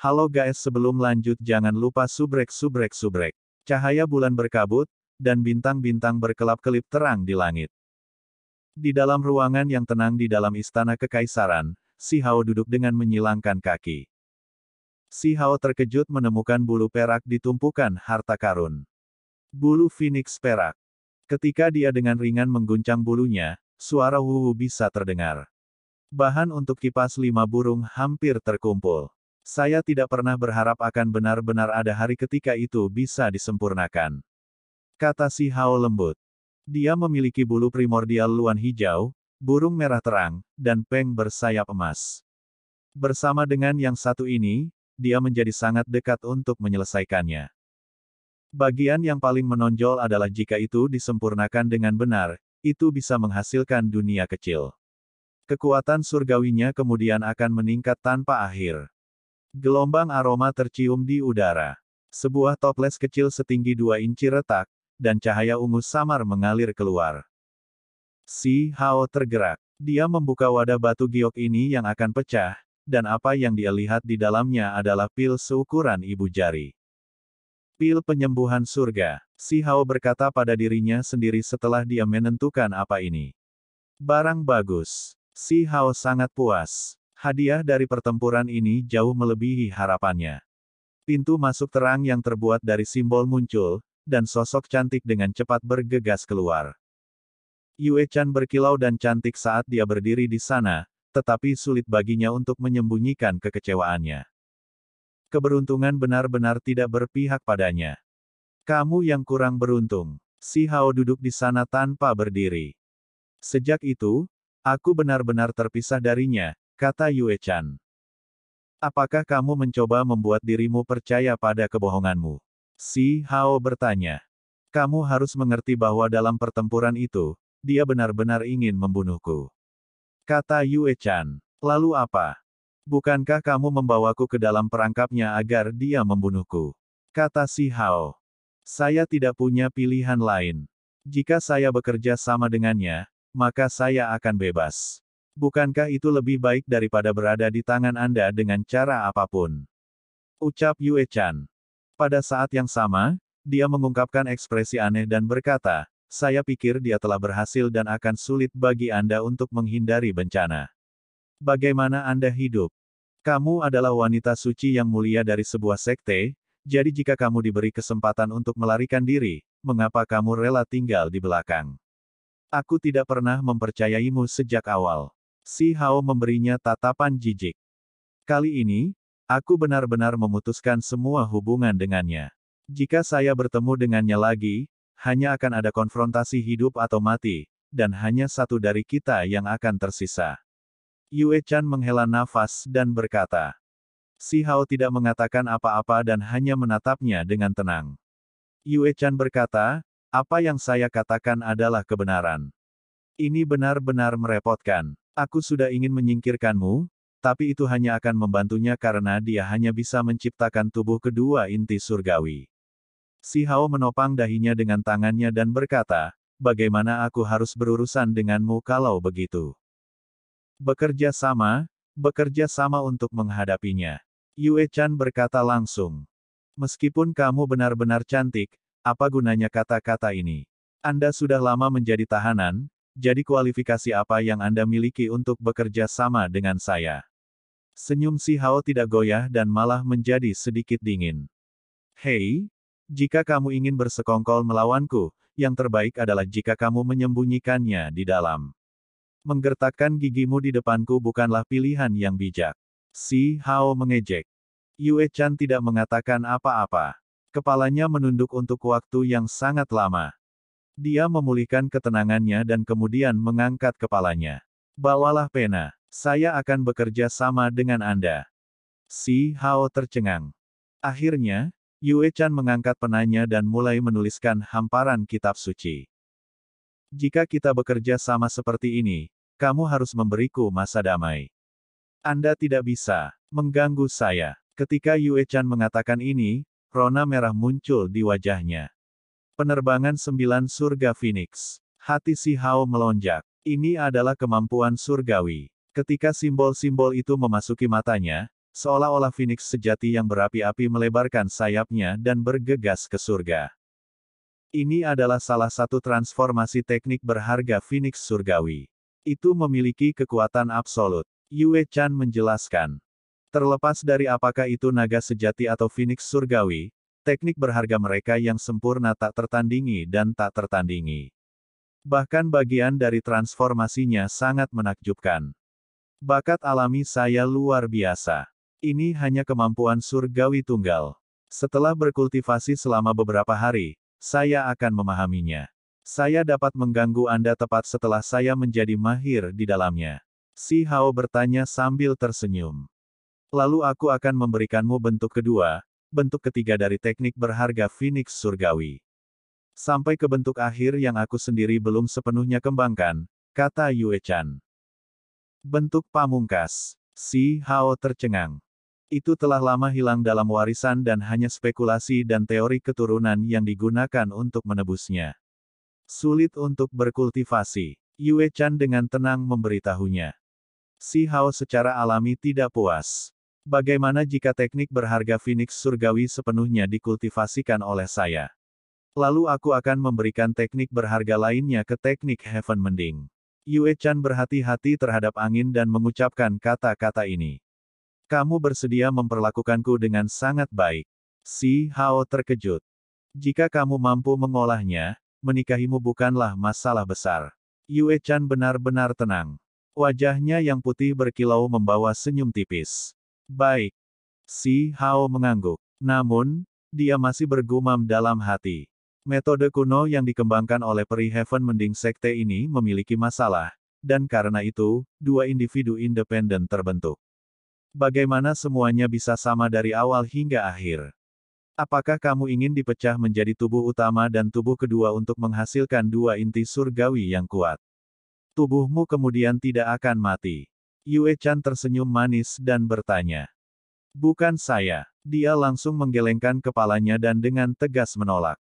Halo guys, sebelum lanjut jangan lupa subrek. Cahaya bulan berkabut, dan bintang-bintang berkelap-kelip terang di langit. Di dalam ruangan yang tenang di dalam istana kekaisaran, Si Hao duduk dengan menyilangkan kaki. Si Hao terkejut menemukan bulu perak di tumpukan harta karun. Bulu Phoenix perak. Ketika dia dengan ringan mengguncang bulunya, suara wuwu bisa terdengar. Bahan untuk kipas 5 burung hampir terkumpul. Saya tidak pernah berharap akan benar-benar ada hari ketika itu bisa disempurnakan. Kata Si Hao lembut. Dia memiliki bulu primordial luan hijau, burung merah terang, dan peng bersayap emas. Bersama dengan yang satu ini, dia menjadi sangat dekat untuk menyelesaikannya. Bagian yang paling menonjol adalah jika itu disempurnakan dengan benar, itu bisa menghasilkan dunia kecil. Kekuatan surgawinya kemudian akan meningkat tanpa akhir. Gelombang aroma tercium di udara. Sebuah toples kecil setinggi 2 inci retak, dan cahaya ungu samar mengalir keluar. Si Hao tergerak. Dia membuka wadah batu giok ini yang akan pecah, dan apa yang dia lihat di dalamnya adalah pil seukuran ibu jari. Pil penyembuhan surga. Si Hao berkata pada dirinya sendiri setelah dia menentukan apa ini. Barang bagus. Si Hao sangat puas. Hadiah dari pertempuran ini jauh melebihi harapannya. Pintu masuk terang yang terbuat dari simbol muncul, dan sosok cantik dengan cepat bergegas keluar. Yue Chan berkilau dan cantik saat dia berdiri di sana, tetapi sulit baginya untuk menyembunyikan kekecewaannya. Keberuntungan benar-benar tidak berpihak padanya. Kamu yang kurang beruntung. Si Hao duduk di sana tanpa berdiri. Sejak itu, aku benar-benar terpisah darinya, kata Yue Chan. Apakah kamu mencoba membuat dirimu percaya pada kebohonganmu? Si Hao bertanya. Kamu harus mengerti bahwa dalam pertempuran itu, dia benar-benar ingin membunuhku. Kata Yue Chan. Lalu apa? Bukankah kamu membawaku ke dalam perangkapnya agar dia membunuhku? Kata Si Hao. Saya tidak punya pilihan lain. Jika saya bekerja sama dengannya, maka saya akan bebas. Bukankah itu lebih baik daripada berada di tangan Anda dengan cara apapun? Ucap Yue Chan. Pada saat yang sama, dia mengungkapkan ekspresi aneh dan berkata, saya pikir dia telah berhasil dan akan sulit bagi Anda untuk menghindari bencana. Bagaimana Anda hidup? Kamu adalah wanita suci yang mulia dari sebuah sekte, jadi jika kamu diberi kesempatan untuk melarikan diri, mengapa kamu rela tinggal di belakang? Aku tidak pernah mempercayaimu sejak awal. Si Hao memberinya tatapan jijik. Kali ini, aku benar-benar memutuskan semua hubungan dengannya. Jika saya bertemu dengannya lagi, hanya akan ada konfrontasi hidup atau mati, dan hanya satu dari kita yang akan tersisa. Yue Chan menghela nafas dan berkata. Si Hao tidak mengatakan apa-apa dan hanya menatapnya dengan tenang. Yue Chan berkata, apa yang saya katakan adalah kebenaran. Ini benar-benar merepotkan. Aku sudah ingin menyingkirkanmu, tapi itu hanya akan membantunya karena dia hanya bisa menciptakan tubuh kedua inti surgawi. Si Hao menopang dahinya dengan tangannya dan berkata, bagaimana aku harus berurusan denganmu kalau begitu? Bekerja sama untuk menghadapinya. Yue Chan berkata langsung. Meskipun kamu benar-benar cantik, apa gunanya kata-kata ini? Anda sudah lama menjadi tahanan, jadi kualifikasi apa yang Anda miliki untuk bekerja sama dengan saya? Senyum Si Hao tidak goyah dan malah menjadi sedikit dingin. Hei, jika kamu ingin bersekongkol melawanku, yang terbaik adalah jika kamu menyembunyikannya di dalam. Menggertakkan gigimu di depanku bukanlah pilihan yang bijak. Si Hao mengejek. Yue Chan tidak mengatakan apa-apa. Kepalanya menunduk untuk waktu yang sangat lama. Dia memulihkan ketenangannya dan kemudian mengangkat kepalanya. Bawalah pena. Saya akan bekerja sama dengan Anda. Si Hao tercengang. Akhirnya, Yue Chan mengangkat penanya dan mulai menuliskan hamparan kitab suci. Jika kita bekerja sama seperti ini, kamu harus memberiku masa damai. Anda tidak bisa mengganggu saya. Ketika Yue Chan mengatakan ini, rona merah muncul di wajahnya. Penerbangan 9 surga Phoenix. Hati Si Hao melonjak. Ini adalah kemampuan surgawi. Ketika simbol-simbol itu memasuki matanya, seolah-olah Phoenix sejati yang berapi-api melebarkan sayapnya dan bergegas ke surga. Ini adalah salah satu transformasi teknik berharga Phoenix surgawi. Itu memiliki kekuatan absolut. Yue Chan menjelaskan. Terlepas dari apakah itu naga sejati atau Phoenix surgawi, teknik berharga mereka yang sempurna tak tertandingi dan tak tertandingi. Bahkan bagian dari transformasinya sangat menakjubkan. Bakat alami saya luar biasa. Ini hanya kemampuan surgawi tunggal. Setelah berkultivasi selama beberapa hari, saya akan memahaminya. Saya dapat mengganggu Anda tepat setelah saya menjadi mahir di dalamnya. Si Hao bertanya sambil tersenyum. Lalu aku akan memberikanmu bentuk kedua, bentuk ketiga dari teknik berharga Phoenix surgawi. Sampai ke bentuk akhir yang aku sendiri belum sepenuhnya kembangkan, kata Yue Chan. Bentuk pamungkas. Si Hao tercengang. Itu telah lama hilang dalam warisan dan hanya spekulasi dan teori keturunan yang digunakan untuk menebusnya. Sulit untuk berkultivasi. Yue Chan dengan tenang memberitahunya. Si Hao secara alami tidak puas. Bagaimana jika teknik berharga Phoenix surgawi sepenuhnya dikultivasikan oleh saya? Lalu aku akan memberikan teknik berharga lainnya ke teknik Heaven Mending. Yue Chan berhati-hati terhadap angin dan mengucapkan kata-kata ini. Kamu bersedia memperlakukanku dengan sangat baik. Si Hao terkejut. Jika kamu mampu mengolahnya, menikahimu bukanlah masalah besar. Yue Chan benar-benar tenang. Wajahnya yang putih berkilau membawa senyum tipis. Baik. Si Hao mengangguk. Namun, dia masih bergumam dalam hati. Metode kuno yang dikembangkan oleh peri Heaven Mending sekte ini memiliki masalah, dan karena itu, dua individu independen terbentuk. Bagaimana semuanya bisa sama dari awal hingga akhir? Apakah kamu ingin dipecah menjadi tubuh utama dan tubuh kedua untuk menghasilkan dua inti surgawi yang kuat? Tubuhmu kemudian tidak akan mati. Yue Chan tersenyum manis dan bertanya. Bukan saya. Dia langsung menggelengkan kepalanya dan dengan tegas menolak.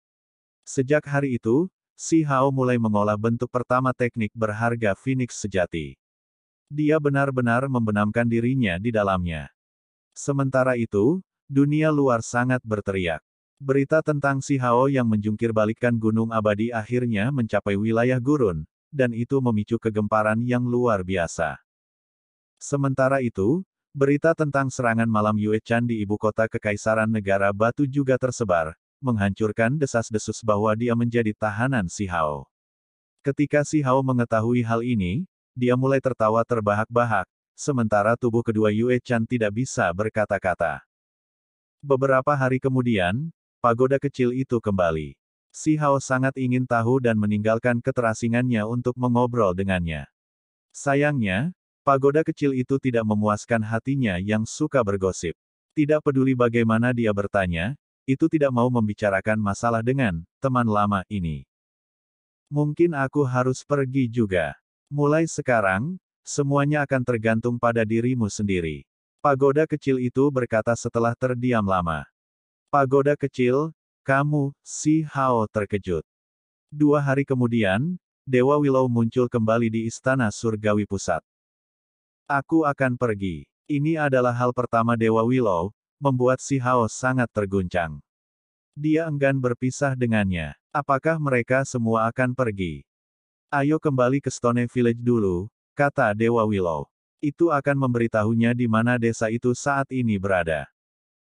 Sejak hari itu, Si Hao mulai mengolah bentuk pertama teknik berharga Phoenix sejati. Dia benar-benar membenamkan dirinya di dalamnya. Sementara itu, dunia luar sangat berteriak. Berita tentang Si Hao yang menjungkir balikkan gunung abadi akhirnya mencapai wilayah gurun, dan itu memicu kegemparan yang luar biasa. Sementara itu, berita tentang serangan malam Yue Chan di ibu kota Kekaisaran Negara Batu juga tersebar, menghancurkan desas-desus bahwa dia menjadi tahanan Si Hao. Ketika Si Hao mengetahui hal ini, dia mulai tertawa terbahak-bahak, sementara tubuh kedua Yue Chan tidak bisa berkata-kata. Beberapa hari kemudian, pagoda kecil itu kembali. Si Hao sangat ingin tahu dan meninggalkan keterasingannya untuk mengobrol dengannya. Sayangnya, pagoda kecil itu tidak memuaskan hatinya yang suka bergosip. Tidak peduli bagaimana dia bertanya, itu tidak mau membicarakan masalah dengan teman lama ini. Mungkin aku harus pergi juga. Mulai sekarang, semuanya akan tergantung pada dirimu sendiri. Pagoda kecil itu berkata setelah terdiam lama. Pagoda kecil, kamu, Si Hao terkejut. 2 hari kemudian, Dewa Willow muncul kembali di Istana Surgawi Pusat. Aku akan pergi. Ini adalah hal pertama Dewa Willow, membuat Si Hao sangat terguncang. Dia enggan berpisah dengannya. Apakah mereka semua akan pergi? Ayo kembali ke Stone Village dulu, kata Dewa Willow. Itu akan memberitahunya di mana desa itu saat ini berada.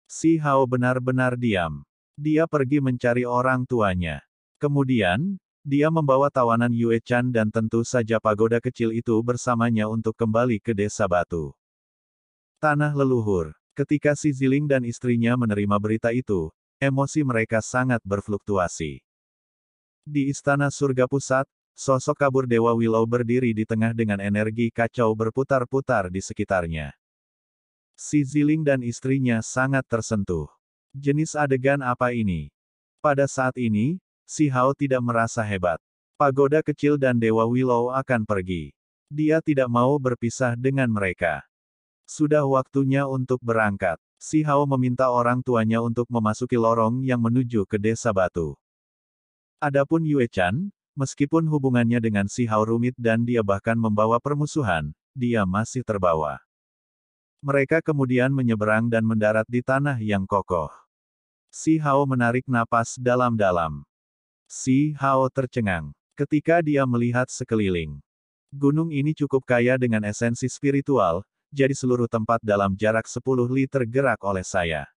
Si Hao benar-benar diam. Dia pergi mencari orang tuanya. Kemudian, dia membawa tawanan Yue Chan dan tentu saja pagoda kecil itu bersamanya untuk kembali ke desa batu. Tanah leluhur. Ketika si Ziling dan istrinya menerima berita itu, emosi mereka sangat berfluktuasi. Di Istana Surga Pusat, sosok kabur Dewa Willow berdiri di tengah dengan energi kacau berputar-putar di sekitarnya. Si Ziling dan istrinya sangat tersentuh. Jenis adegan apa ini? Pada saat ini, Si Hao tidak merasa hebat. Pagoda kecil dan Dewa Willow akan pergi. Dia tidak mau berpisah dengan mereka. Sudah waktunya untuk berangkat. Si Hao meminta orang tuanya untuk memasuki lorong yang menuju ke desa batu. Adapun Yue Chan, meskipun hubungannya dengan Si Hao rumit dan dia bahkan membawa permusuhan, dia masih terbawa. Mereka kemudian menyeberang dan mendarat di tanah yang kokoh. Si Hao menarik napas dalam-dalam. Si Hao tercengang ketika dia melihat sekeliling. Gunung ini cukup kaya dengan esensi spiritual, jadi seluruh tempat dalam jarak 10 li tergerak oleh saya.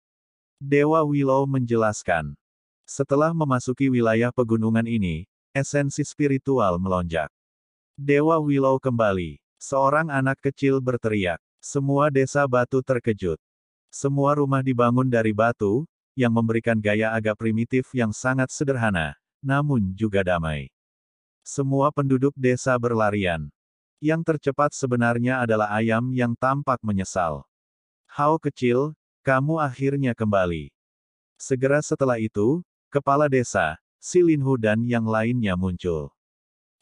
Dewa Willow menjelaskan. Setelah memasuki wilayah pegunungan ini, esensi spiritual melonjak. Dewa Willow kembali. Seorang anak kecil berteriak. Semua desa batu terkejut. Semua rumah dibangun dari batu, yang memberikan gaya agak primitif yang sangat sederhana, namun juga damai. Semua penduduk desa berlarian. Yang tercepat sebenarnya adalah ayam yang tampak menyesal. Hao kecil, kamu akhirnya kembali. Segera setelah itu, kepala desa, Si Linhu dan yang lainnya muncul.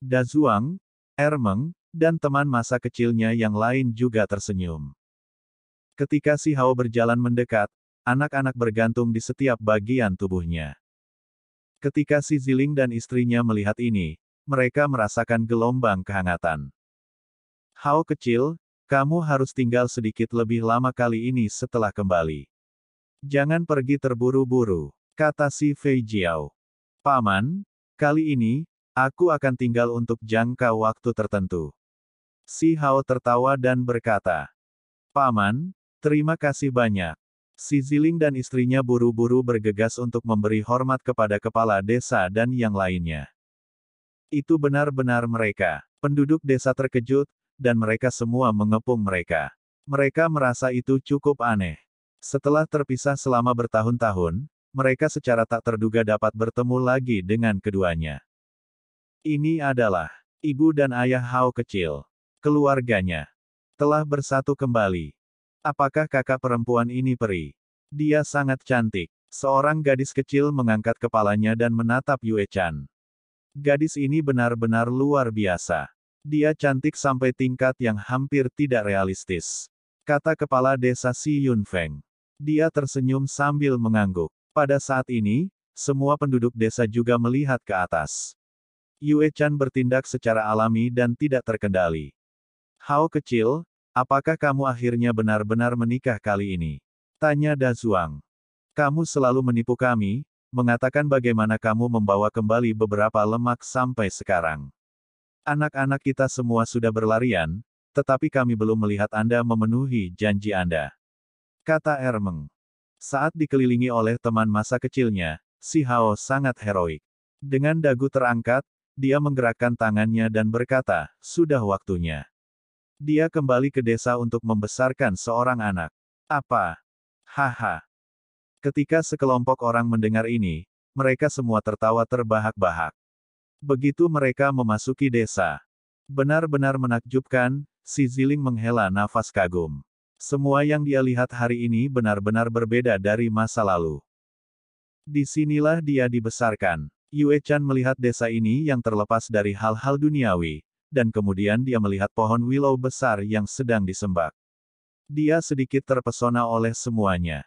Dazuang, Ermeng, dan teman masa kecilnya yang lain juga tersenyum. Ketika Si Hao berjalan mendekat, anak-anak bergantung di setiap bagian tubuhnya. Ketika Si Ziling dan istrinya melihat ini, mereka merasakan gelombang kehangatan. Hao kecil, kamu harus tinggal sedikit lebih lama kali ini setelah kembali. Jangan pergi terburu-buru, kata Si Fei Jiao. Paman, kali ini, aku akan tinggal untuk jangka waktu tertentu. Si Hao tertawa dan berkata, Paman, terima kasih banyak. Si Ziling dan istrinya buru-buru bergegas untuk memberi hormat kepada kepala desa dan yang lainnya. Itu benar-benar mereka. Penduduk desa terkejut, dan mereka semua mengepung mereka. Mereka merasa itu cukup aneh. Setelah terpisah selama bertahun-tahun, mereka secara tak terduga dapat bertemu lagi dengan keduanya. Ini adalah ibu dan ayah Hao kecil. Keluarganya telah bersatu kembali. Apakah kakak perempuan ini peri? Dia sangat cantik. Seorang gadis kecil mengangkat kepalanya dan menatap Yue Chan. Gadis ini benar-benar luar biasa. Dia cantik sampai tingkat yang hampir tidak realistis. Kata kepala desa Si Yunfeng. Dia tersenyum sambil mengangguk. Pada saat ini, semua penduduk desa juga melihat ke atas. Yue Chan bertindak secara alami dan tidak terkendali. Hao kecil, apakah kamu akhirnya benar-benar menikah kali ini? Tanya Dazuang. Kamu selalu menipu kami, mengatakan bagaimana kamu membawa kembali beberapa lemak sampai sekarang. Anak-anak kita semua sudah berlarian, tetapi kami belum melihat Anda memenuhi janji Anda. Kata Ermeng. Saat dikelilingi oleh teman masa kecilnya, Si Hao sangat heroik. Dengan dagu terangkat, dia menggerakkan tangannya dan berkata, sudah waktunya. Dia kembali ke desa untuk membesarkan seorang anak. Apa? Haha. Ketika sekelompok orang mendengar ini, mereka semua tertawa terbahak-bahak. Begitu mereka memasuki desa. Benar-benar menakjubkan, Si Ziling menghela nafas kagum. Semua yang dia lihat hari ini benar-benar berbeda dari masa lalu. Disinilah dia dibesarkan. Yue Chan melihat desa ini yang terlepas dari hal-hal duniawi, dan kemudian dia melihat pohon willow besar yang sedang disembah. Dia sedikit terpesona oleh semuanya.